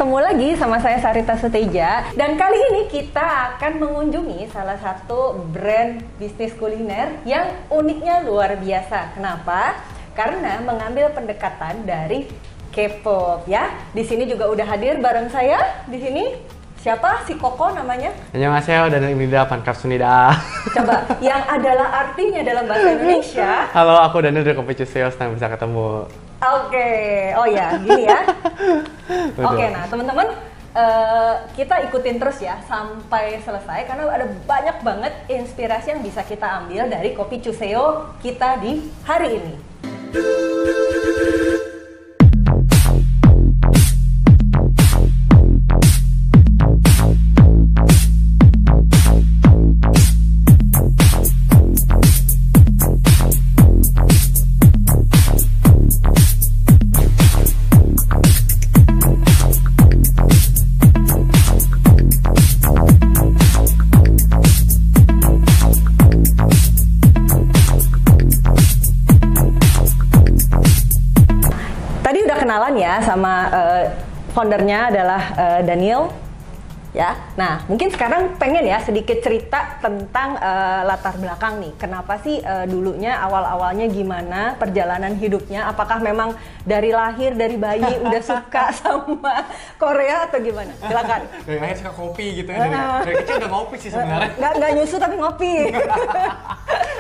ketemu lagi sama saya Sarita Suteja. Dan kali ini kita akan mengunjungi salah satu brand bisnis kuliner yang uniknya luar biasa. Kenapa? Karena mengambil pendekatan dari K-pop ya. Di sini juga udah hadir bareng saya di sini. Siapa? Si Koko namanya? 안녕하세요, Danilda Pankapsunida. Coba, yang adalah artinya dalam bahasa Indonesia. Halo, aku Daniel dari Kopi Cuseo, senang bisa ketemu. Oke, oh ya, gini ya. Oke, nah teman-teman, kita ikutin terus ya sampai selesai karena ada banyak banget inspirasi yang bisa kita ambil dari Kopi Cuseo kita di hari ini. Kenalan ya sama foundernya adalah Daniel ya. Nah mungkin sekarang pengen ya sedikit cerita tentang latar belakang nih. Kenapa sih dulunya awal-awalnya gimana perjalanan hidupnya? Apakah memang dari lahir dari bayi udah suka sama Korea atau gimana? Silakan. Dari lahir suka kopi gitu ya. Dari kecil udah ngopi sih sebenarnya. Nggak nyusu tapi ngopi.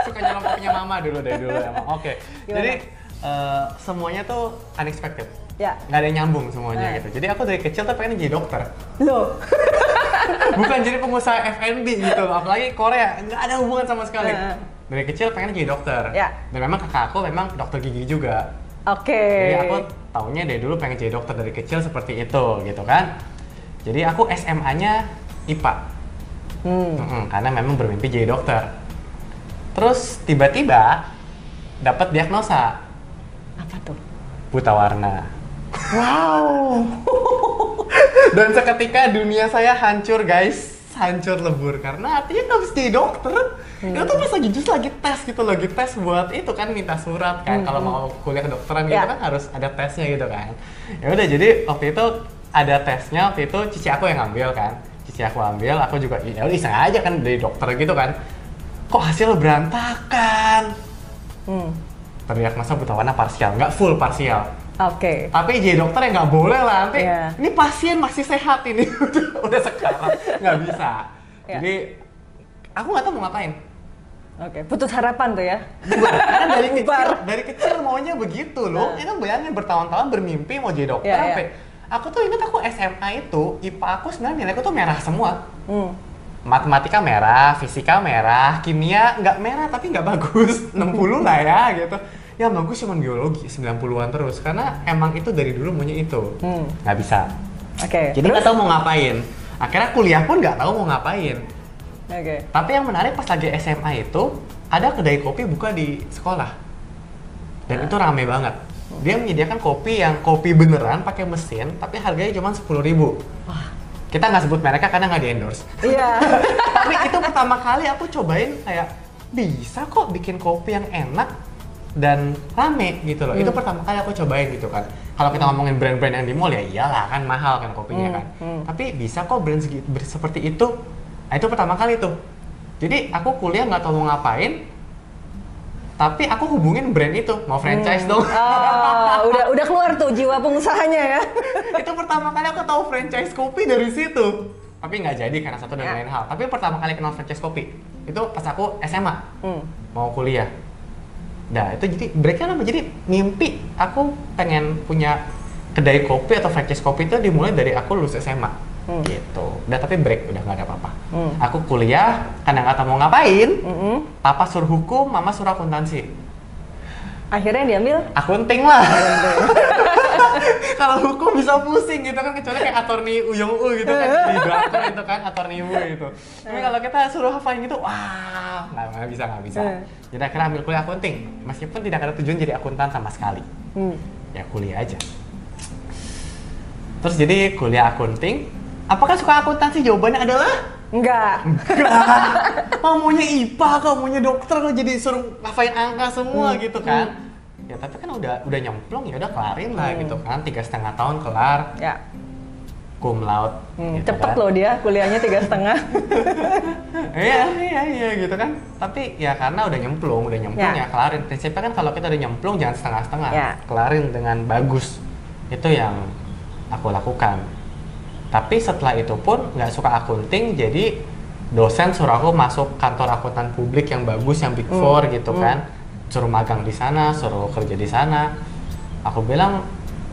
Suka nyolong kopinya mama dulu dari dulu emang. Oke. Jadi semuanya tuh unexpected, ya. Nggak ada yang nyambung semuanya gitu. Jadi aku dari kecil tuh pengen jadi dokter. Loh? Bukan jadi pengusaha F&B gitu, apalagi Korea, nggak ada hubungan sama sekali. Dari kecil pengen jadi dokter, ya. Dan memang kakak aku memang dokter gigi juga. Oke. Jadi aku taunya dari dulu pengen jadi dokter dari kecil seperti itu gitu kan. Jadi aku SMA-nya IPA, karena memang bermimpi jadi dokter. Terus tiba-tiba dapat diagnosa. Apa tuh? Buta warna. Wow. Dan seketika dunia saya hancur guys, hancur lebur karena artinya nggak bisa jadi dokter. Itu tuh pas lagi tes gitu, lagi tes buat itu kan minta surat kan kalau mau kuliah kedokteran gitu kan harus ada tesnya gitu kan. Ya udah jadi waktu itu ada tesnya, waktu itu cici aku yang ngambil kan, cici aku ambil, aku juga ya udah iseng aja kan dari dokter gitu kan. Kok hasil berantakan? Terdiagnosa buta warna parsial, nggak full parsial. Oke. Tapi jadi dokter ya nggak boleh lah nanti. Ini pasien masih sehat ini, udah sekarang nggak bisa. Jadi aku nggak tahu mau ngapain. Oke, putus harapan tuh ya. Karena dari kecil maunya begitu loh. Ini bayangin bertahun-tahun bermimpi mau jadi dokter sampai. Aku tuh ingat aku SMA itu IPA aku sebenarnya nilaiku tuh merah semua. Matematika merah, fisika merah, kimia nggak merah tapi nggak bagus, 60 lah ya gitu. Yang bagus cuma biologi, 90-an terus, karena emang itu dari dulu maunya itu, nggak bisa. Oke. Jadi nggak tahu mau ngapain. Akhirnya kuliah pun nggak tahu mau ngapain. Oke. Tapi yang menarik pas lagi SMA itu, ada kedai kopi buka di sekolah. Dan itu rame banget. Dia menyediakan kopi yang kopi beneran pakai mesin, tapi harganya cuma 10.000. Wah. Kita nggak sebut mereka karena nggak di-endorse. Iya. Tapi itu pertama kali aku cobain kayak bisa kok bikin kopi yang enak dan rame gitu loh. Itu pertama kali aku cobain gitu kan. Kalau kita ngomongin brand-brand yang di mall ya iyalah kan mahal kan kopinya kan. Tapi bisa kok brand seperti itu. Nah itu pertama kali tuh. Jadi aku kuliah nggak tahu mau ngapain. Tapi aku hubungin brand itu, mau franchise dong. Udah keluar tuh jiwa pengusahanya ya. Itu pertama kali aku tahu franchise kopi dari situ. Tapi nggak jadi karena satu dan lain hal. Tapi pertama kali kenal franchise kopi itu pas aku SMA mau kuliah. Nah itu jadi breaknya apa? Jadi mimpi aku pengen punya kedai kopi atau franchise kopi itu dimulai dari aku lulus SMA. Gitu. Udah tapi break, udah nggak ada apa-apa. Aku kuliah karena nggak tahu mau ngapain. Papa suruh hukum, mama suruh akuntansi. Akhirnya diambil akunting lah. Kalau hukum bisa pusing gitu kan, kecuali kayak attorney Uyong U gitu kan di drakor itu kan attorney U gitu. Tapi kalau kita suruh hafalin gitu, wah nggak bisa. Jadi akhirnya ambil kuliah akunting, meskipun tidak ada tujuan jadi akuntan sama sekali. Ya kuliah aja. Terus jadi kuliah akunting. Apakah suka akuntansi? Jawabannya adalah enggak. Maunya IPA, maunya dokter, kok jadi suruh hafalin angka semua gitu kan. Ya tapi kan udah nyemplung, ya udah kelarin lah gitu kan, 3,5 tahun kelar. Ya. cum laude. Gitu Cepet kan. loh dia kuliahnya 3,5. Iya gitu kan. Tapi ya karena udah nyemplung ya kelarin. Prinsipnya kan kalau kita udah nyemplung jangan setengah-setengah, kelarin dengan bagus. Itu yang aku lakukan. Tapi setelah itu pun nggak suka akunting, jadi dosen suruh aku masuk kantor akuntan publik yang bagus, yang Big Four gitu kan. Suruh magang di sana, suruh kerja di sana. Aku bilang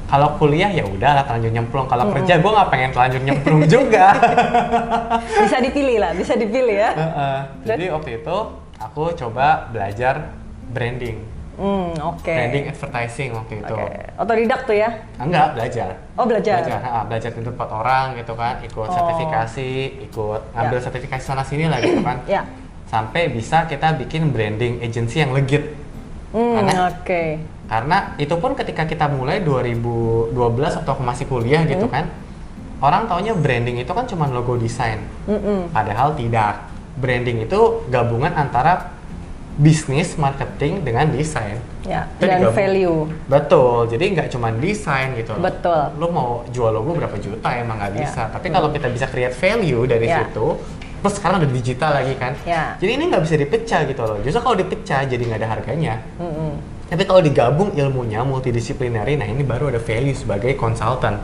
kalau kuliah ya udah lah terlanjur nyemplung. Kalau kerja gue nggak pengen terlanjur nyemplung juga. Bisa dipilih ya. Jadi waktu itu aku coba belajar branding. Branding advertising waktu itu. Otodidak tuh ya? Enggak, belajar. Oh, belajar. Belajar di tempat orang gitu kan, ikut sertifikasi, ikut ngambil sertifikasi sana sini lah gitu kan. Sampai bisa kita bikin branding agency yang legit. Karena itu pun ketika kita mulai 2012 waktu aku masih kuliah gitu kan, orang taunya branding itu kan cuma logo desain. Padahal tidak. Branding itu gabungan antara bisnis, marketing dengan desain. Dan value. Betul, jadi nggak cuma desain gitu. Betul. Lo mau jual logo berapa juta emang nggak bisa. Tapi kalau kita bisa create value dari situ, terus sekarang udah digital lagi kan. Jadi ini nggak bisa dipecah gitu loh. Justru kalau dipecah jadi nggak ada harganya. Tapi kalau digabung ilmunya multidisiplinary, nah ini baru ada value sebagai konsultan.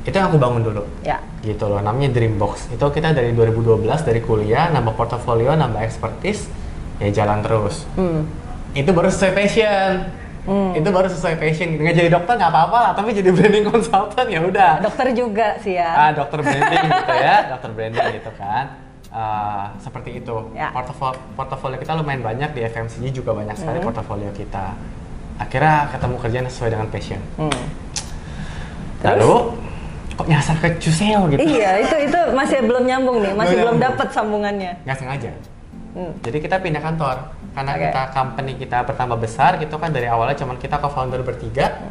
Itu yang aku bangun dulu. Gitu loh, namanya Dreambox. Itu kita dari 2012 dari kuliah, nambah portofolio, nambah expertise, ya jalan terus. Itu baru sesuai passion. Itu baru sesuai passion. Nggak jadi dokter nggak apa-apa lah, tapi jadi branding consultant ya udah. Dokter juga sih ya. Dokter branding gitu ya, dokter branding gitu kan. Seperti itu. Portofolio kita lumayan banyak, di FMCG juga banyak sekali portofolio kita. Akhirnya ketemu kerjaan sesuai dengan passion. Lalu kok nyasar ke Cuseo gitu? Iya, itu masih belum nyambung nih, masih belum dapat sambungannya. Nggak sengaja. Jadi kita pindah kantor karena company kita bertambah besar gitu kan. Dari awalnya cuman kita co-founder bertiga,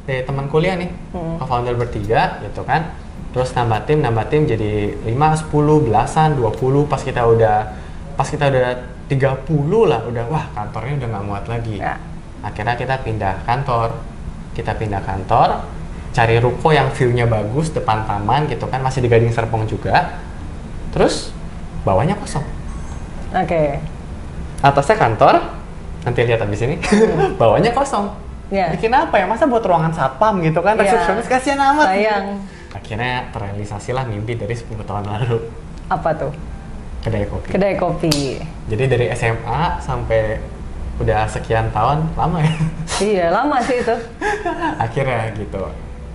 dari teman kuliah nih, co-founder bertiga gitu kan. Terus nambah tim jadi 5, 10, belasan, 20. Pas kita udah 30 lah, udah wah kantornya udah nggak muat lagi. Akhirnya kita pindah kantor, cari ruko yang view-nya bagus depan taman gitu kan, masih di Gading Serpong juga. Terus bawahnya kosong. Atasnya kantor, nanti lihat abis ini, bawahnya kosong. Bikin apa ya? Masa buat ruangan satpam gitu kan, resepsionis, kasihan amat. Sayang. Akhirnya terrealisasilah mimpi dari 10 tahun lalu. Apa tuh? Kedai kopi. Jadi dari SMA sampai udah sekian tahun, lama ya? Iya, lama sih itu. Akhirnya gitu,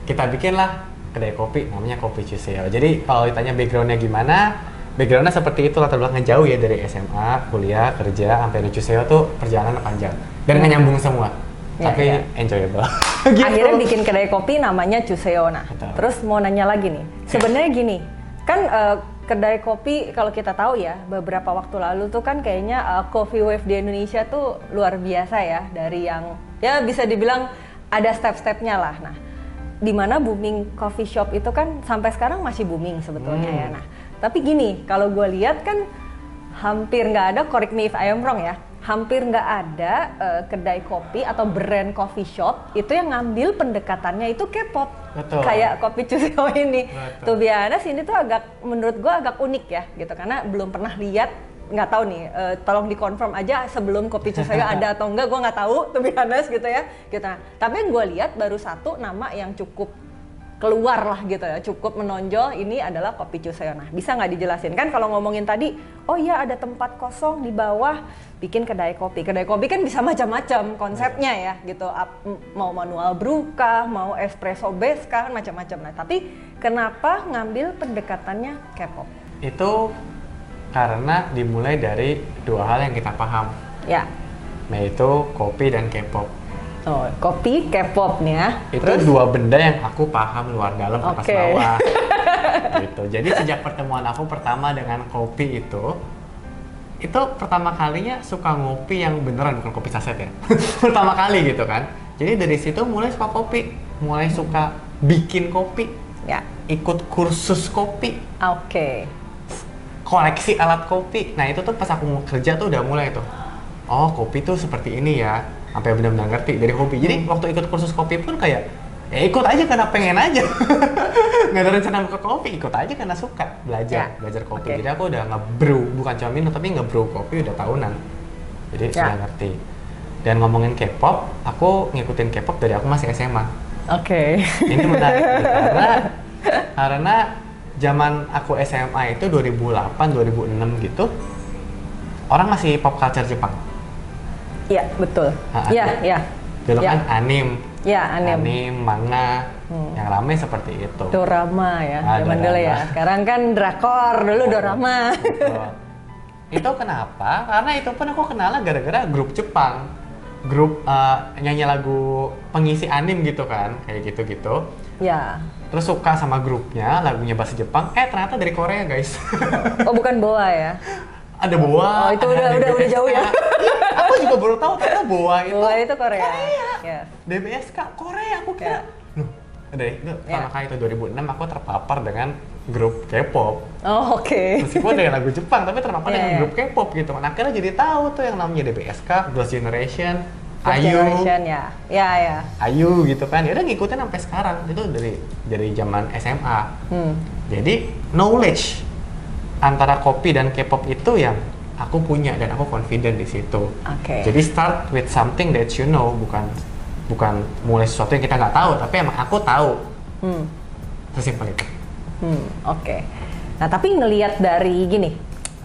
kita bikinlah kedai kopi, namanya Kopi Cuseo. Jadi kalau ditanya backgroundnya gimana, backgroundnya seperti itu, latar belakang jauh ya, dari SMA, kuliah, kerja, sampai di Cuseo tuh perjalanan panjang dan nggak nyambung semua, tapi enjoyable. Gitu. Akhirnya bikin kedai kopi namanya Cuseo. Nah, terus mau nanya lagi nih, sebenarnya gini, kan kedai kopi kalau kita tahu ya, beberapa waktu lalu tuh kan kayaknya coffee wave di Indonesia tuh luar biasa ya, dari yang ya bisa dibilang ada step-stepnya lah. Nah, di mana booming coffee shop itu kan sampai sekarang masih booming sebetulnya ya. Nah, tapi gini, kalau gue lihat kan hampir nggak ada, correct me if I am wrong ya, hampir nggak ada kedai kopi atau brand coffee shop itu yang ngambil pendekatannya itu K-pop. Kayak Kopi Cuseo ini. Tuh biasa ini tuh menurut gue agak unik ya gitu, karena belum pernah lihat, nggak tahu nih, tolong dikonfirm aja sebelum Kopi Cuseo ada atau enggak, gue nggak tahu tuh biasa gitu ya. Gitu. Nah, tapi yang gue lihat baru satu nama yang cukup keluar lah gitu ya, cukup menonjol, ini adalah Kopi Cuseo. Nah, bisa nggak dijelasin? Kan kalau ngomongin tadi, oh iya ada tempat kosong di bawah, bikin kedai kopi. Kedai kopi kan bisa macam-macam konsepnya ya gitu, mau manual brew kah, mau espresso base kah, macam-macam. Nah, tapi kenapa ngambil pendekatannya K-pop? Itu karena dimulai dari dua hal yang kita paham, yaitu kopi dan K-pop. Oh, kopi, K-pop nih ya. Itu terus? Dua benda yang aku paham luar dalam, atas bawah. Gitu. Jadi sejak pertemuan aku pertama dengan kopi itu pertama kalinya suka ngopi yang beneran, bukan kopi saset ya. Pertama kali gitu kan. Jadi dari situ mulai suka kopi, mulai suka bikin kopi, ikut kursus kopi. Koleksi alat kopi. Nah itu tuh pas aku mau kerja tuh udah mulai tuh. Oh, kopi tuh seperti ini ya. Sampai benar-benar ngerti dari hobi. Jadi waktu ikut kursus kopi pun kayak, Ya ikut aja karena pengen aja. Nggak ada rencana buka kopi, ikut aja karena suka belajar kopi. Jadi aku udah nge-brew, bukan cuma minum tapi nge-brew kopi udah tahunan. Jadi sudah ngerti. Dan ngomongin K-pop, aku ngikutin K-pop dari aku masih SMA. Ini menarik karena zaman aku SMA itu 2008, 2006 gitu, orang masih pop culture Jepang. Iya, betul. Iya. Dulu kan anime, manga, yang ramai seperti itu. Dorama ya, zaman dulu ya. Sekarang kan drakor, dulu dorama. Itu kenapa? Karena itu pun aku kenalnya gara-gara grup Jepang. Grup nyanyi lagu pengisi anime gitu kan, kayak gitu-gitu. Ya. Terus suka sama grupnya, lagunya bahasa Jepang. Ternyata dari Korea guys. Oh bukan BoA ya? Ada BoA. Oh itu udah jauh ya. Aku juga baru tahu ternyata BoA itu Korea. Yes. DBSK Korea aku kira. Pertama kali itu 2006 aku terpapar dengan grup K-pop. Oh oke. Meskipun dari lagu Jepang tapi terpapar dengan grup K-pop gitu. Akhirnya jadi tahu tuh yang namanya DBSK, Girls' Generation, IU. IU gitu kan. Ya udah ngikutin sampai sekarang. Itu dari zaman SMA. Jadi knowledge antara kopi dan K-pop itu yang aku punya dan aku confident di situ. Jadi start with something that you know, bukan mulai sesuatu yang kita nggak tahu, tapi emang aku tahu. Sesimpel itu. Nah tapi ngelihat dari gini,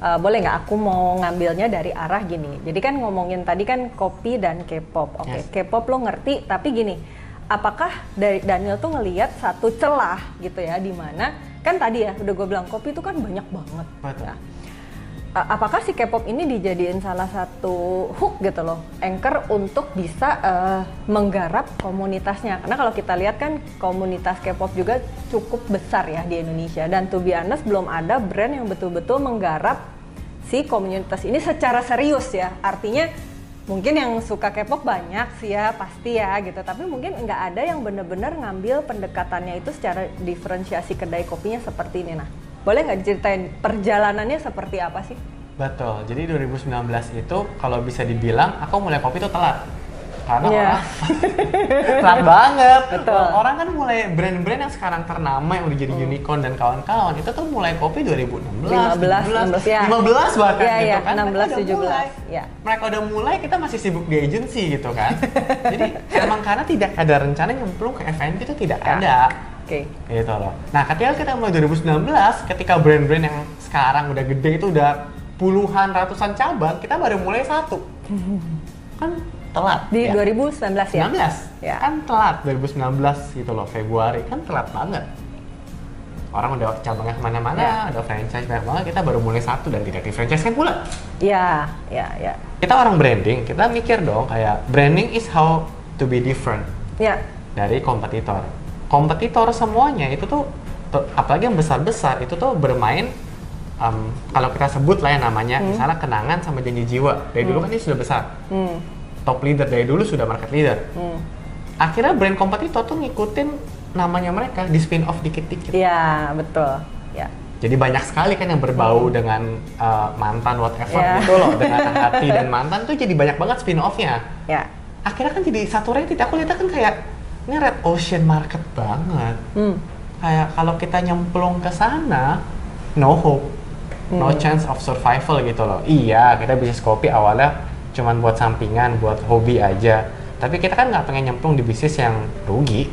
boleh nggak aku mau ngambilnya dari arah gini. Jadi kan ngomongin tadi kan kopi dan K-pop. K-pop lo ngerti, tapi gini, apakah dari Daniel tuh ngelihat satu celah gitu ya, di mana kan tadi ya udah gue bilang kopi itu kan banyak banget. Ya. Apakah si K-pop ini dijadiin salah satu hook gitu loh, anchor untuk bisa menggarap komunitasnya? Karena kalau kita lihat kan komunitas K-pop juga cukup besar ya di Indonesia, dan to be honest belum ada brand yang betul-betul menggarap si komunitas ini secara serius ya. Artinya mungkin yang suka K-pop banyak sih ya, pasti ya gitu, tapi mungkin nggak ada yang benar-benar ngambil pendekatannya itu secara diferensiasi kedai kopinya seperti ini. Nah, boleh nggak diceritain perjalanannya seperti apa sih? Betul, jadi 2019 itu kalau bisa dibilang aku mulai kopi itu telat. Karena orang telat banget. Betul. Orang kan mulai brand-brand yang sekarang ternama yang udah jadi unicorn dan kawan-kawan itu tuh mulai kopi 2016, 15 bahkan gitu kan. 16, 17. Ya. Mereka udah mulai, kita masih sibuk di agency gitu kan. Jadi emang karena tidak ada rencana nyemplung ke F&B itu tidak ada. Gitu loh. Nah ketika kita mulai 2019, ketika brand-brand yang sekarang udah gede itu udah puluhan, ratusan cabang, kita baru mulai satu. Kan telat. Di 2019 ya? 19. Kan telat 2019 gitu loh, Februari. Kan telat banget. Orang udah cabangnya kemana-mana, ada franchise banyak banget, kita baru mulai satu dan tidak di franchise kan pula. Iya. Kita orang branding, kita mikir dong kayak branding is how to be different dari kompetitor. Kompetitor semuanya itu tuh, apalagi yang besar-besar itu tuh bermain, kalau kita sebut lah ya namanya, misalnya Kenangan sama Janji Jiwa. Dari dulu kan ini sudah besar. Top leader dari dulu sudah market leader. Akhirnya brand kompetitor tuh ngikutin namanya mereka, di spin off dikit-dikit. Iya, betul. Ya. Jadi banyak sekali kan yang berbau dengan mantan whatever gitu loh, dengan hati dan mantan tuh jadi banyak banget spin off-nya. Ya. Akhirnya kan jadi saturated. Aku lihat kan kayak ini red ocean market banget. Kayak kalau kita nyemplung ke sana, no hope, no chance of survival gitu loh. Iya, kita bisnis kopi awalnya cuman buat sampingan, buat hobi aja. Tapi kita kan nggak pengen nyemplung di bisnis yang rugi.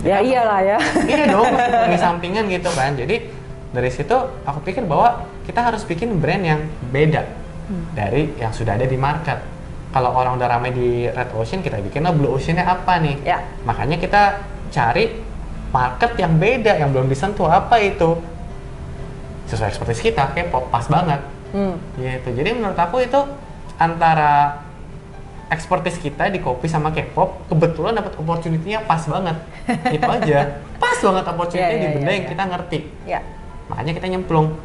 Ya iyalah ya. Iya dong, di sampingan gitu kan. Jadi dari situ aku pikir bahwa kita harus bikin brand yang beda dari yang sudah ada di market. Kalau orang udah ramai di red ocean, kita bikinlah blue ocean-nya apa nih? Ya. Makanya kita cari market yang beda, yang belum disentuh. Apa itu? Sesuai ekspertis kita, K-pop pas banget. Gitu. Jadi menurut aku itu antara expertise kita di kopi sama K-pop, kebetulan dapat opportunity-nya pas banget. Itu aja. Pas banget opportunity di benda yang kita ngerti. Makanya kita nyemplung.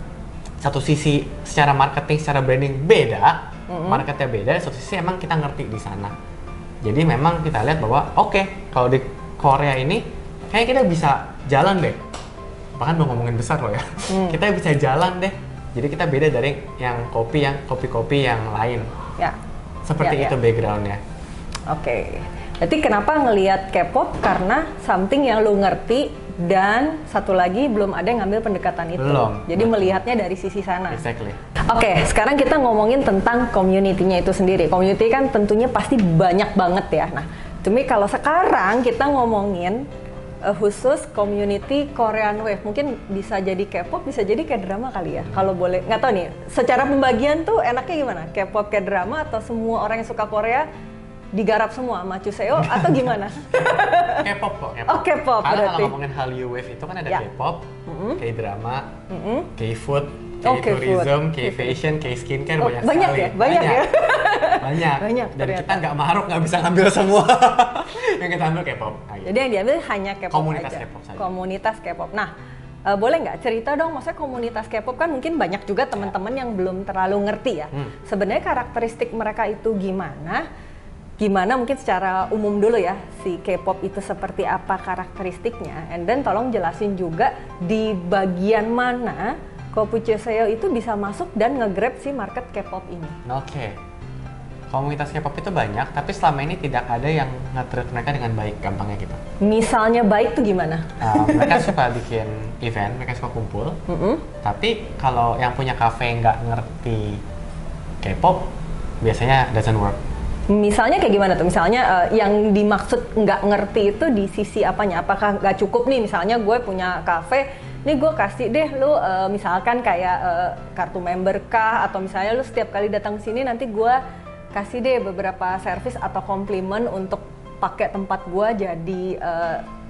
Satu sisi secara marketing, secara branding beda, marketnya beda, satu sisi emang kita ngerti di sana. Jadi memang kita lihat bahwa oke, kalau di Korea ini kayaknya kita bisa jalan deh. Bahkan belum ngomongin besar loh ya. Kita bisa jalan deh. Jadi kita beda dari yang kopi-kopi yang lain. Ya. Seperti itu background-nya. Oke. Berarti kenapa ngelihat K-pop? Karena something yang lu ngerti, dan satu lagi belum ada yang ngambil pendekatan itu. Belum. Jadi melihatnya dari sisi sana. Exactly. Oke, sekarang kita ngomongin tentang community-nya itu sendiri. Community kan tentunya pasti banyak banget ya. Nah, tapi kalau sekarang kita ngomongin khusus community Korean Wave, mungkin bisa jadi K-pop, bisa jadi K-drama kali ya. Kalau boleh, nggak tahu nih. Secara pembagian tuh enaknya gimana? K-pop, K-drama, atau semua orang yang suka Korea digarap semua sama Chuseo atau gimana? K-pop kok. Oh, K-pop Karena berarti. kalau ngomongin Hallyu Wave itu kan ada Ya. K-pop, K-drama, K-food, Oh, K-tourism, K-food. K-fashion, K-skincare, Oh, banyak banyak sekali. ya? Banyak ya? Banyak. Banyak, Dan ternyata. kita nggak maruk, nggak bisa ngambil semua. Yang kita ambil K-pop. Nah, gitu. Jadi yang diambil hanya K-pop Komunitas aja. K-pop saja. Komunitas K-pop. Nah, boleh nggak cerita dong, maksudnya komunitas K-pop kan mungkin banyak juga teman-teman yang belum terlalu ngerti ya. Sebenarnya karakteristik mereka itu gimana? Gimana mungkin secara umum dulu ya, si K-pop itu seperti apa karakteristiknya, and then tolong jelasin juga di bagian mana Kopucheseo itu bisa masuk dan nge-grab si market K-pop ini. Oke. Komunitas K-pop itu banyak, tapi selama ini tidak ada yang nge-treat mereka dengan baik, gampangnya gitu. Misalnya baik tuh gimana? Mereka suka bikin event, mereka suka kumpul, tapi kalau yang punya cafe nggak ngerti K-pop, biasanya doesn't work. Misalnya kayak gimana tuh? Misalnya yang dimaksud nggak ngerti itu di sisi apanya? Apakah nggak cukup nih? Misalnya gue punya cafe, nih gue kasih deh lu misalkan kayak kartu member kah? Atau misalnya lu setiap kali datang ke sini nanti gue kasih deh beberapa service atau komplimen untuk pakai tempat gue jadi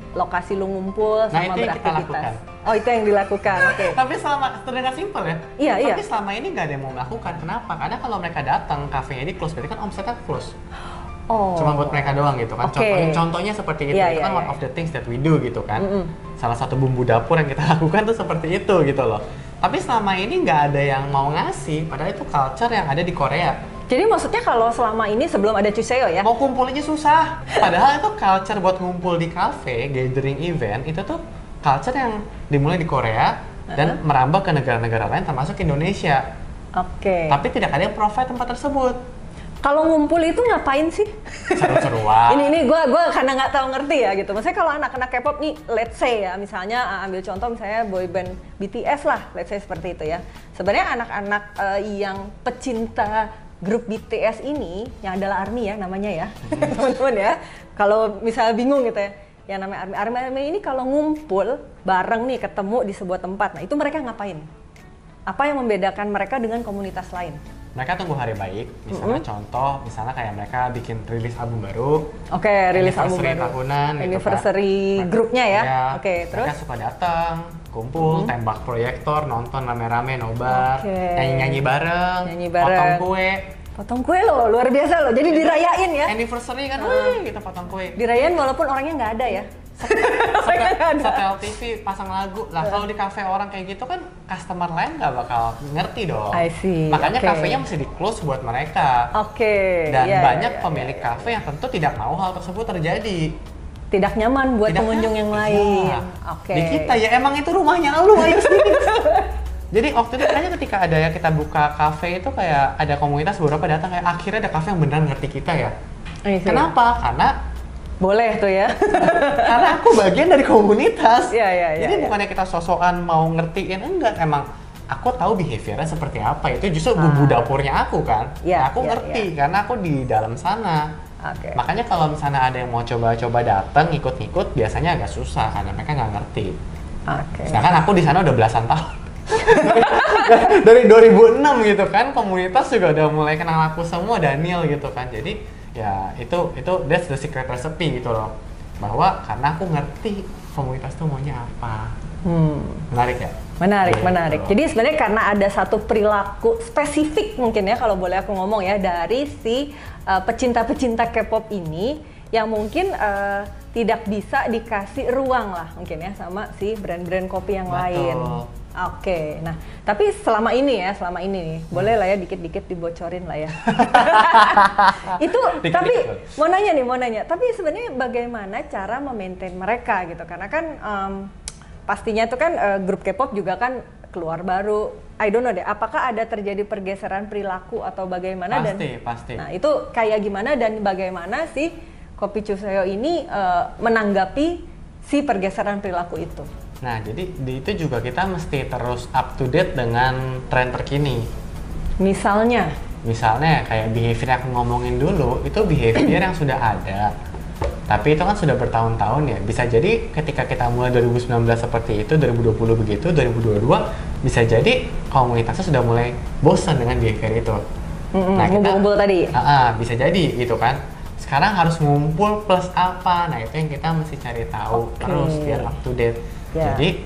lokasi lu ngumpul Nah, sama itu yang kita beraktivitas. lakukan. Oh, itu yang dilakukan. Oke. Tapi selama terdengar simpel ya. Iya, Tapi iya. selama ini nggak ada yang mau melakukan. Kenapa? Karena kalau mereka datang, kafenya di close, berarti kan omsetnya close. Oh. Cuma buat mereka doang gitu kan. Oke. Contohnya seperti itu. Iya, Itu kan iya, one iya. of the things that we do gitu kan. Salah satu bumbu dapur yang kita lakukan tuh seperti itu gitu loh. Tapi selama ini nggak ada yang mau ngasih. Padahal itu culture yang ada di Korea. Jadi maksudnya kalau selama ini sebelum ada Chuseo ya? Mau kumpulinnya susah. Padahal itu culture buat ngumpul di cafe, gathering event, itu tuh culture yang dimulai di Korea dan merambah ke negara-negara lain termasuk Indonesia. Oke. Tapi tidak ada yang provide tempat tersebut. Kalau ngumpul itu ngapain sih? Seru-seruan. Ini gue karena nggak tahu ngerti ya gitu. Maksudnya kalau anak-anak K-pop nih, let's say ya, misalnya ambil contoh misalnya boyband BTS lah, let's say seperti itu ya. Sebenarnya anak-anak yang pecinta grup BTS ini, yang adalah ARMY ya namanya ya, teman-teman ya. Kalau misalnya bingung gitu ya, yang namanya ARMY ini kalau ngumpul bareng nih ketemu di sebuah tempat, nah itu mereka ngapain? Apa yang membedakan mereka dengan komunitas lain? Mereka tunggu hari baik, misalnya contoh, misalnya kayak mereka bikin rilis album baru. Oke, rilis album anniversary baru. tahunan gitu kan. Anniversary grupnya ya. Ya, Oke, terus? mereka suka datang, kumpul, tembak proyektor, nonton rame-rame, nobar, Oke. nyanyi-nyanyi bareng, Nyanyi bareng. potong kue. Potong kue loh, luar biasa loh. Jadi dirayain ya. Anniversary kan, wih, kita potong kue. Dirayain walaupun orangnya nggak ada ya. Setel TV, pasang lagu. Lah kalau di cafe orang kayak gitu kan customer lain nggak bakal ngerti dong. I see, Makanya oke. kafenya mesti di close buat mereka. Oke. Dan iya, banyak iya, pemilik iya. kafe yang tentu tidak mau hal tersebut terjadi. Tidak nyaman buat Tidak pengunjung kan? yang lain. Iya. Oke. Di kita ya emang itu rumahnya lu ayo sini. Jadi waktu itu kayaknya ketika ada ya kita buka kafe itu kayak ada komunitas beberapa datang kayak akhirnya ada kafe yang beneran ngerti kita ya. I see. Kenapa? Karena Boleh tuh ya. karena aku bagian dari komunitas. Iya, iya, iya, Jadi iya. bukannya kita sosokan mau ngertiin, enggak. Emang aku tahu behaviornya seperti apa. Itu justru bumbu dapurnya aku kan. Iya, Nah, aku iya, ngerti karena aku di dalam sana. Oke. Makanya kalau misalnya ada yang mau coba-coba datang ikut-ikut, biasanya agak susah karena mereka nggak ngerti. Oke. Sedangkan aku di sana udah belasan tahun. Dari 2006 gitu kan, komunitas juga udah mulai kenal aku semua, Daniel gitu kan. Jadi ya itu that's the secret recipe gitu loh. Bahwa karena aku ngerti komunitas tuh maunya apa. Menarik ya? Menarik, Gitu. menarik. Jadi sebenarnya karena ada satu perilaku spesifik mungkin ya kalau boleh aku ngomong ya dari si pecinta-pecinta K-pop ini yang mungkin tidak bisa dikasih ruang lah mungkin ya sama si brand-brand kopi yang Betul. lain. Oke, nah tapi selama ini nih, boleh lah ya dikit-dikit dibocorin lah ya. Itu Dikit-dikit tapi boleh. mau nanya, tapi sebenarnya bagaimana cara memaintain mereka gitu? Karena kan pastinya itu kan grup K-pop juga kan keluar baru. I don't know deh, apakah ada terjadi pergeseran perilaku atau bagaimana? Pasti, pasti. Nah itu kayak gimana dan bagaimana sih Kopi Chuseo ini menanggapi si pergeseran perilaku itu? Nah, jadi di itu juga kita mesti terus up to date dengan tren terkini. Misalnya Kayak behavior yang aku ngomongin dulu, itu behavior yang sudah ada. Tapi itu kan sudah bertahun-tahun ya. Bisa jadi ketika kita mulai 2019 seperti itu, 2020 begitu, 2022 bisa jadi komunitasnya sudah mulai bosan dengan behavior itu. Nah, ngumpul-ngumpul tadi. Bisa jadi gitu kan. Sekarang harus ngumpul plus apa? Nah, itu yang kita mesti cari tahu terus biar up to date. Jadi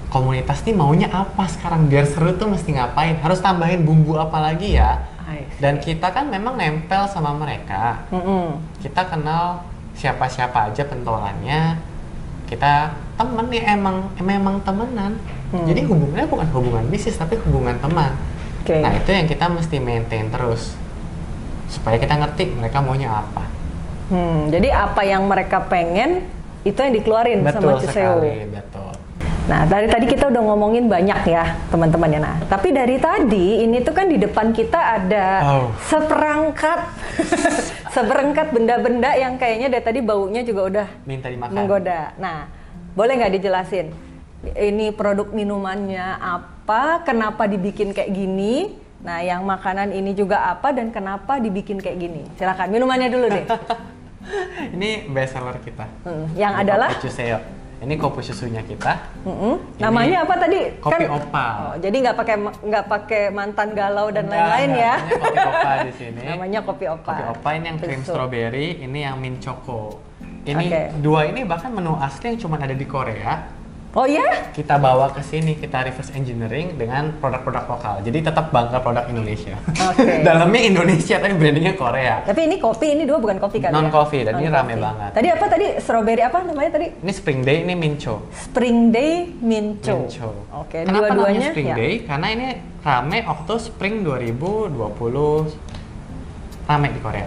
komunitas nih maunya apa sekarang biar seru tuh mesti ngapain? Harus tambahin bumbu apa lagi ya? Dan kita kan memang nempel sama mereka. Kita kenal siapa-siapa aja pentolannya. Kita temen nih emang temenan. Jadi hubungannya bukan hubungan bisnis tapi hubungan teman. Nah, itu yang kita mesti maintain terus supaya kita ngerti mereka maunya apa. Jadi apa yang mereka pengen itu yang dikeluarin sama Chuseo. Betul. Nah, dari tadi kita udah ngomongin banyak ya, teman-teman ya. Nah, tapi dari tadi ini tuh kan di depan kita ada seperangkat benda-benda yang kayaknya dari tadi baunya juga udah minta dimakan. Menggoda. Nah, boleh nggak dijelasin? Ini produk minumannya apa? Kenapa dibikin kayak gini? Nah, yang makanan ini juga apa dan kenapa dibikin kayak gini? Silakan, minumannya dulu deh. Ini best seller kita. Yang adalah Kopi Chuseo. Ini kopi susunya kita. Namanya apa tadi? Kopi Opal. Jadi nggak pakai mantan galau dan lain-lain ya? Kopi Opal di sini. Namanya kopi Opal. Kopi Opal ini yang cream strawberry, ini yang mint choco. Ini dua ini bahkan menu asli yang cuma ada di Korea. Oh ya? Kita bawa ke sini, kita reverse engineering dengan produk-produk lokal. Jadi tetap bangga produk Indonesia. Dalamnya Indonesia tapi brandingnya Korea. Tapi ini kopi, ini dua bukan kopi kan? Non coffee dan ini rame banget. Tadi apa tadi? Strawberry apa namanya tadi? Ini Spring Day, ini Mincho. Spring Day Mincho. Kenapa namanya Spring Day? Karena ini rame waktu Spring 2020 rame di Korea.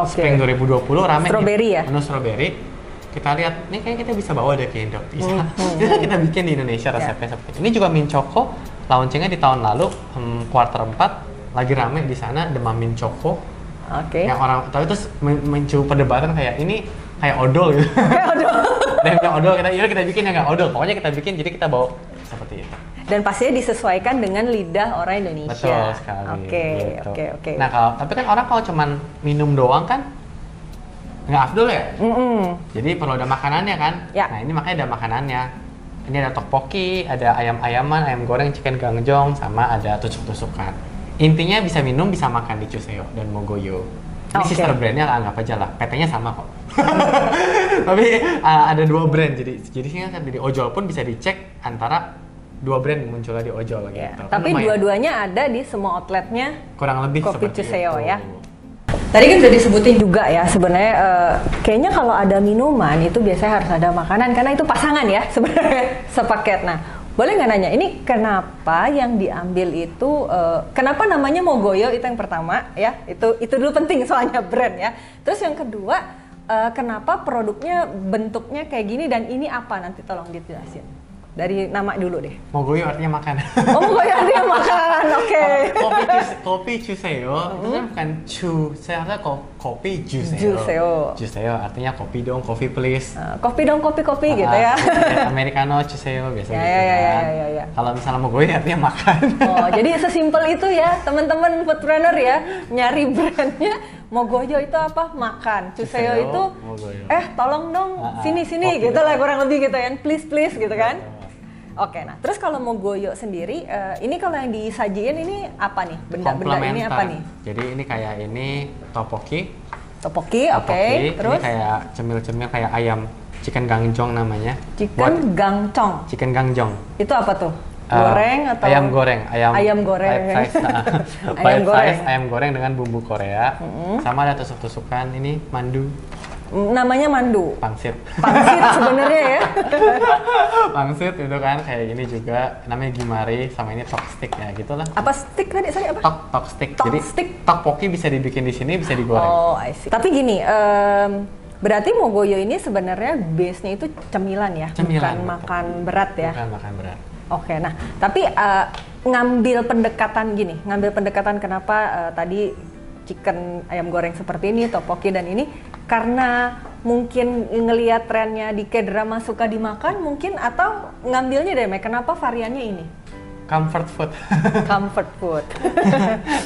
Spring 2020 rame. Strawberry ya? Menu strawberry. Kita lihat, nih kayak kita bisa bawa dari Indo. Bisa kita bikin di Indonesia resepnya seperti ini. Ini juga Mint Choco, launchingnya di tahun lalu, kuarter 4, lagi rame di sana, demam Mint Choco. Yang orang tahu itu muncul perdebatan kayak ini kayak odol gitu. Kayak odol. Dan yang odol kita bikin yang nggak odol. Pokoknya kita bikin, jadi kita bawa seperti itu. Dan pastinya disesuaikan dengan lidah orang Indonesia. Betul sekali. Oke. Nah, tapi kan orang kalau cuman minum doang kan nggak afdol ya? Jadi perlu ada makanannya kan? Nah, ini makanya ada makanannya. Ini ada tteokbokki, ada ayam-ayaman, ayam goreng, chicken gangjong, sama ada tusuk-tusukan. Intinya bisa minum, bisa makan di Chuseo dan Mogoyo. Ini sister brandnya anggap aja lah, PT-nya sama kok. Tapi ada dua brand, jadi di ojol pun bisa dicek antara dua brand yang munculnya di ojol gitu. Tapi dua-duanya ada di semua outletnya. Kurang lebih Kopi seperti Chuseo itu. Ya. Tadi kan udah disebutin juga ya sebenarnya kayaknya kalau ada minuman itu biasanya harus ada makanan karena itu pasangan ya sebenarnya sepaket. Nah, boleh nggak nanya ini kenapa yang diambil itu kenapa namanya Mogoyo itu yang pertama ya itu dulu penting soalnya brand ya. Terus yang kedua kenapa produknya bentuknya kayak gini dan ini apa nanti tolong dijelasin. Dari nama dulu deh. Mogoyo artinya makan. Oh, Mogoyo artinya makan, oke. Kopi Chuseo, itu kan bukan Chuseo, artinya kopi Chuseo. Chuseo artinya kopi dong, kopi please. Kopi dong, kopi gitu ya. Americano Chuseo biasanya gitu kan. Ya. Kalau misalnya Mogoyo artinya makan. Oh, jadi sesimpel itu ya, teman-teman foodpreneur ya, nyari brandnya. Mogoyo itu apa? Makan. Chuseo itu, tolong dong, sini gitu lah kurang lebih gitu kan, please gitu kan. Oke, nah terus kalau Mogoyo sendiri, ini kalau yang disajiin ini apa nih? Benda-benda ini apa nih? Jadi ini kayak ini tteokbokki. Oke. Terus? Ini kayak cemil-cemil kayak ayam chicken gangjong namanya. Chicken gangjong. Itu apa tuh? Goreng atau? Ayam goreng. Ayam goreng dengan bumbu Korea. Sama ada tusuk-tusukan ini mandu. Namanya mandu. Pangsit sebenarnya ya. Pangsit itu kan kayak gini juga namanya gimari, sama ini tok stick ya gitulah. Apa stick tadi? Sorry apa? Tok stick. Jadi tteokbokki bisa dibikin di sini, bisa digoreng. Oh, I see. Tapi gini, berarti Mogoyo ini sebenarnya base-nya itu cemilan ya, bukan makan berat ya. Bukan makan berat. Oke, nah tapi ngambil pendekatan kenapa tadi chicken ayam goreng seperti ini, tteokbokki dan ini karena mungkin ngelihat trennya di K-drama suka dimakan mungkin, atau ngambilnya dari mereka? Kenapa variannya ini? Comfort food. Comfort food.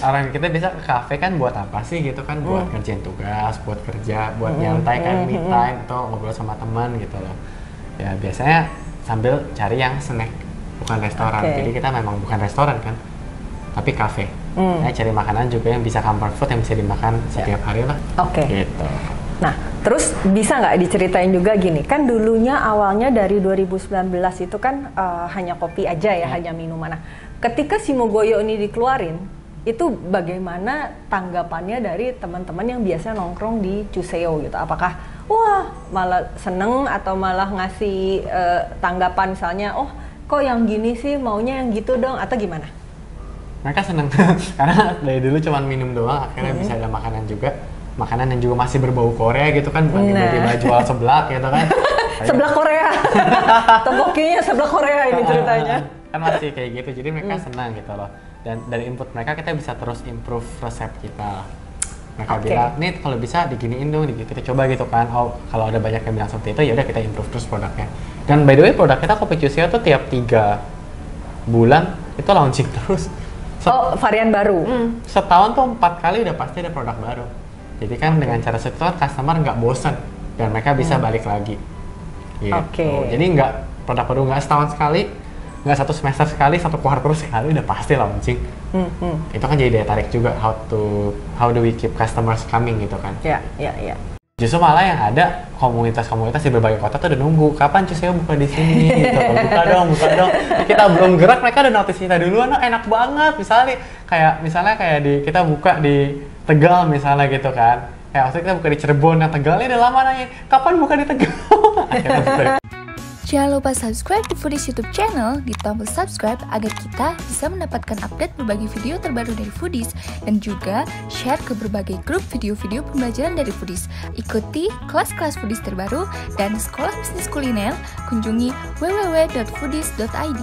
Orang kita bisa ke kafe kan buat apa sih gitu kan? Buat kerjain tugas, buat kerja, buat nyantai kan, me time atau ngobrol sama teman gitu loh. Ya biasanya sambil cari yang snack, bukan restoran. Jadi kita memang bukan restoran kan, tapi kafe. Cari makanan juga yang bisa comfort food, yang bisa dimakan setiap hari lah. Gitu. Nah, terus bisa nggak diceritain juga gini, kan dulunya awalnya dari 2019 itu kan hanya kopi aja ya, hanya minuman. Nah, ketika Shimogoyo ini dikeluarin, itu bagaimana tanggapannya dari teman-teman yang biasa nongkrong di Chuseo gitu? Apakah wah malah seneng atau malah ngasih tanggapan misalnya, oh kok yang gini sih maunya yang gitu dong, atau gimana? Mereka seneng karena dari dulu cuma minum doang, akhirnya bisa ada makanan juga. Makanan yang juga masih berbau Korea gitu kan, bukan tiba-tiba jual seblak gitu kan. Seblak Korea. Tteokbokkinya seblak Korea ini ceritanya. Kan masih kayak gitu, jadi mereka senang gitu loh. Dan dari input mereka kita bisa terus improve resep kita. Mereka bilang, nih kalau bisa diginiin dong, kita coba gitu kan. Oh kalau ada banyak yang bilang seperti itu, ya udah kita improve terus produknya. Dan by the way produk kita Kopi Chuseo tuh tiap 3 bulan itu launching terus. Varian baru? Setahun tuh 4 kali udah pasti ada produk baru. Jadi kan dengan cara segitu customer nggak bosan dan mereka bisa balik lagi. Gitu. Jadi nggak produk baru nggak setahun sekali, nggak 1 semester sekali, 1 kuartal sekali udah pasti launching. Itu kan jadi daya tarik juga, how do we keep customers coming gitu kan. Iya. Justru malah yang ada komunitas-komunitas di berbagai kota tuh udah nunggu kapan Chuseo buka di sini gitu. Buka dong. Kita belum gerak mereka udah notice kita duluan, enak banget. Misalnya kayak kita buka di Tegal misalnya gitu kan. Kayak waktu kita buka di Cirebon, yang Tegal ini udah lama nanya, kapan buka di Tegal? Jangan lupa subscribe di Foodies YouTube channel di tombol subscribe agar kita bisa mendapatkan update berbagai video terbaru dari Foodies dan juga share ke berbagai grup video-video pembelajaran dari Foodies. Ikuti kelas-kelas Foodies terbaru dan sekolah bisnis kuliner, kunjungi www.foodies.id.